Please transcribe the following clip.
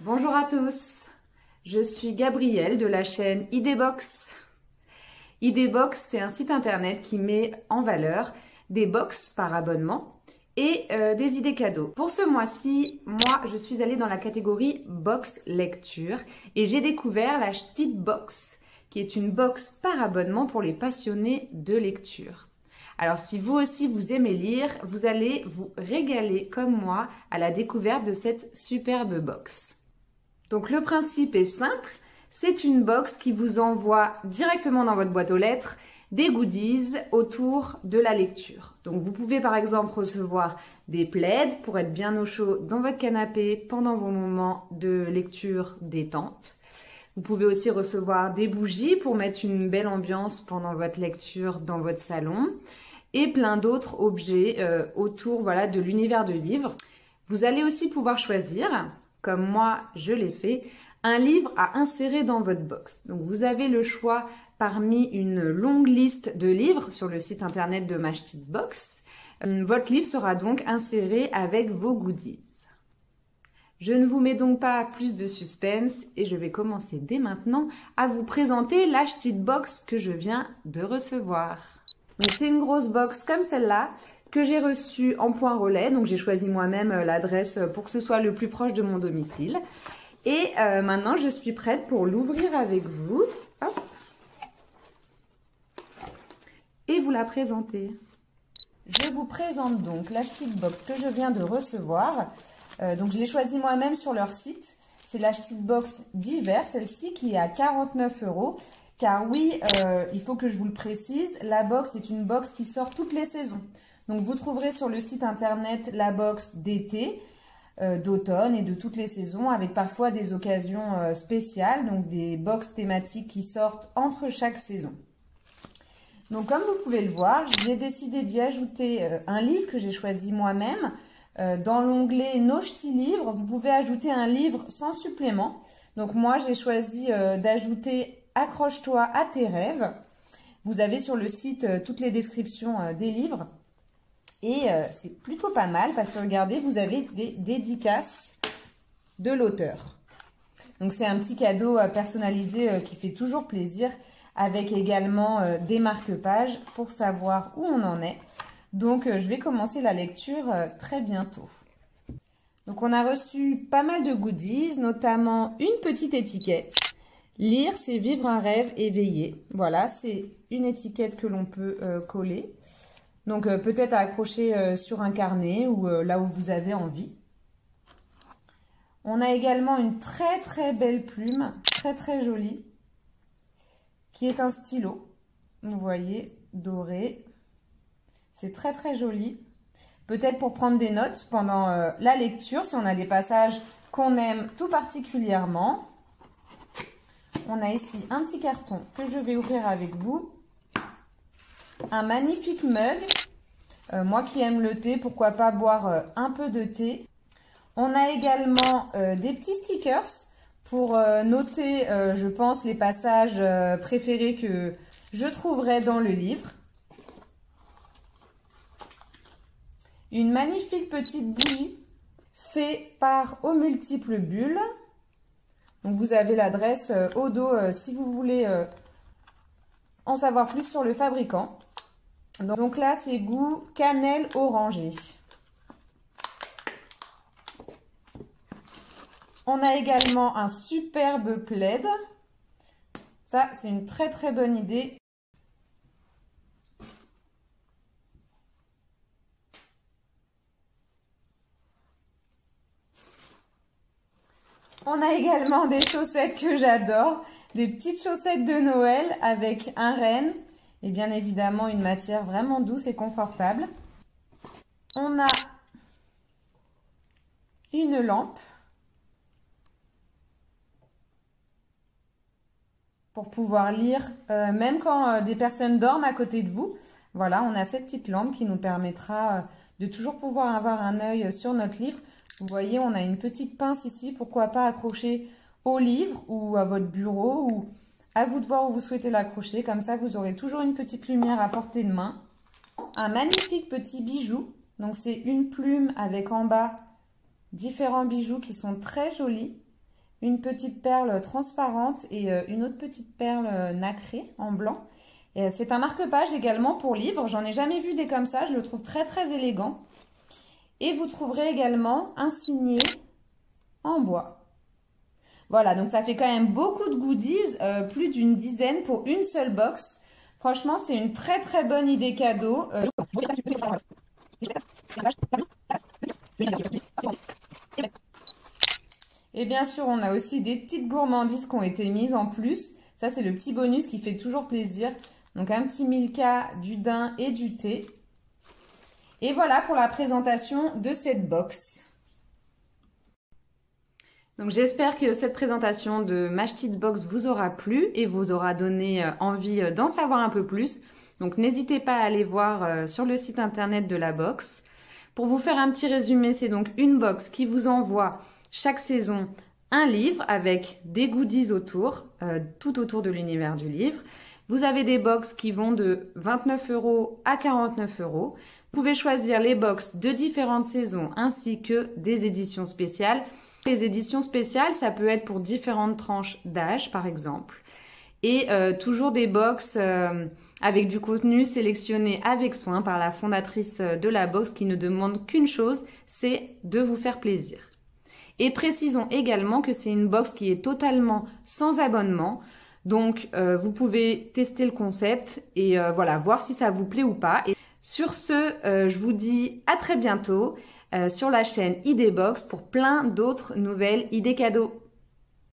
Bonjour à tous, je suis Gabrielle de la chaîne Idébox. Idébox, c'est un site internet qui met en valeur des box par abonnement et des idées cadeaux. Pour ce mois-ci, moi, je suis allée dans la catégorie box lecture et j'ai découvert la Ch'tite-box, qui est une box par abonnement pour les passionnés de lecture. Alors, si vous aussi vous aimez lire, vous allez vous régaler comme moi à la découverte de cette superbe box. Donc, le principe est simple. C'est une box qui vous envoie directement dans votre boîte aux lettres des goodies autour de la lecture. Donc, vous pouvez par exemple recevoir des plaids pour être bien au chaud dans votre canapé pendant vos moments de lecture détente. Vous pouvez aussi recevoir des bougies pour mettre une belle ambiance pendant votre lecture dans votre salon et plein d'autres objets autour de l'univers de livres. Vous allez aussi pouvoir choisir, comme moi je l'ai fait, un livre à insérer dans votre box. Donc vous avez le choix parmi une longue liste de livres sur le site internet de ma Ch'tite-box. Votre livre sera donc inséré avec vos goodies. Je ne vous mets donc pas plus de suspense et je vais commencer dès maintenant à vous présenter la Ch'tite-box que je viens de recevoir. C'est une grosse box comme celle-là que j'ai reçue en point relais. Donc j'ai choisi moi-même l'adresse pour que ce soit le plus proche de mon domicile. Et maintenant je suis prête pour l'ouvrir avec vous. Hop. Et vous la présenter. Je vous présente donc la Ch'tite-box que je viens de recevoir. Donc je l'ai choisie moi-même sur leur site. C'est la Ch'tite-box d'hiver, celle-ci qui est à 49 €. Car oui, il faut que je vous le précise, la box est une box qui sort toutes les saisons. Donc vous trouverez sur le site internet la box d'été, d'automne et de toutes les saisons, avec parfois des occasions spéciales, donc des box thématiques qui sortent entre chaque saison. Donc comme vous pouvez le voir, j'ai décidé d'y ajouter un livre que j'ai choisi moi-même. Dans l'onglet Nos Ch'tis livres, vous pouvez ajouter un livre sans supplément. Donc moi, j'ai choisi d'ajouter Accroche-toi à tes rêves. Vous avez sur le site toutes les descriptions des livres. Et c'est plutôt pas mal parce que regardez, vous avez des dédicaces de l'auteur. Donc c'est un petit cadeau personnalisé qui fait toujours plaisir, avec également des marque-pages pour savoir où on en est. Donc, je vais commencer la lecture très bientôt. Donc, on a reçu pas mal de goodies, notamment une petite étiquette. Lire, c'est vivre un rêve éveillé. Voilà, c'est une étiquette que l'on peut coller. Donc, peut-être à accrocher sur un carnet ou là où vous avez envie. On a également une très très belle plume, très très jolie, qui est un stylo. Vous voyez, doré. C'est très très joli, peut-être pour prendre des notes pendant la lecture, si on a des passages qu'on aime tout particulièrement. On a ici un petit carton que je vais ouvrir avec vous. Un magnifique mug, moi qui aime le thé, pourquoi pas boire un peu de thé. On a également des petits stickers pour noter, je pense, les passages préférés que je trouverai dans le livre. Une magnifique petite bougie faite par Aux Multiples Bulles. Donc vous avez l'adresse au dos si vous voulez en savoir plus sur le fabricant. Donc là, c'est goût cannelle orangé. On a également un superbe plaid. Ça, c'est une très très bonne idée. On a également des chaussettes que j'adore, des petites chaussettes de Noël avec un renne et bien évidemment une matière vraiment douce et confortable. On a une lampe pour pouvoir lire même quand des personnes dorment à côté de vous. Voilà, on a cette petite lampe qui nous permettra de toujours pouvoir avoir un œil sur notre livre. Vous voyez, on a une petite pince ici, pourquoi pas accrocher au livre ou à votre bureau, ou à vous de voir où vous souhaitez l'accrocher. Comme ça, vous aurez toujours une petite lumière à portée de main. Un magnifique petit bijou. Donc, c'est une plume avec en bas différents bijoux qui sont très jolis. une petite perle transparente et une autre petite perle nacrée en blanc. C'est un marque-page également pour livres. J'en ai jamais vu des comme ça. Je le trouve très très élégant. Et vous trouverez également un signet en bois. Voilà, donc ça fait quand même beaucoup de goodies, plus d'une dizaine pour une seule box. Franchement, c'est une très très bonne idée cadeau. Et bien sûr, on a aussi des petites gourmandises qui ont été mises en plus. Ça, c'est le petit bonus qui fait toujours plaisir. Donc, un petit Milka, du daim et du thé. Et voilà pour la présentation de cette box. Donc, j'espère que cette présentation de ma petite box vous aura plu et vous aura donné envie d'en savoir un peu plus. Donc, n'hésitez pas à aller voir sur le site internet de la box. Pour vous faire un petit résumé, c'est donc une box qui vous envoie chaque saison un livre avec des goodies autour, tout autour de l'univers du livre. Vous avez des box qui vont de 29 € à 49 €. Vous pouvez choisir les box de différentes saisons ainsi que des éditions spéciales. Les éditions spéciales, ça peut être pour différentes tranches d'âge, par exemple. Et toujours des box avec du contenu sélectionné avec soin par la fondatrice de la box qui ne demande qu'une chose, c'est de vous faire plaisir. Et précisons également que c'est une box qui est totalement sans abonnement. Donc, vous pouvez tester le concept et voilà, voir si ça vous plaît ou pas. Et sur ce, je vous dis à très bientôt sur la chaîne Idée Box pour plein d'autres nouvelles idées cadeaux.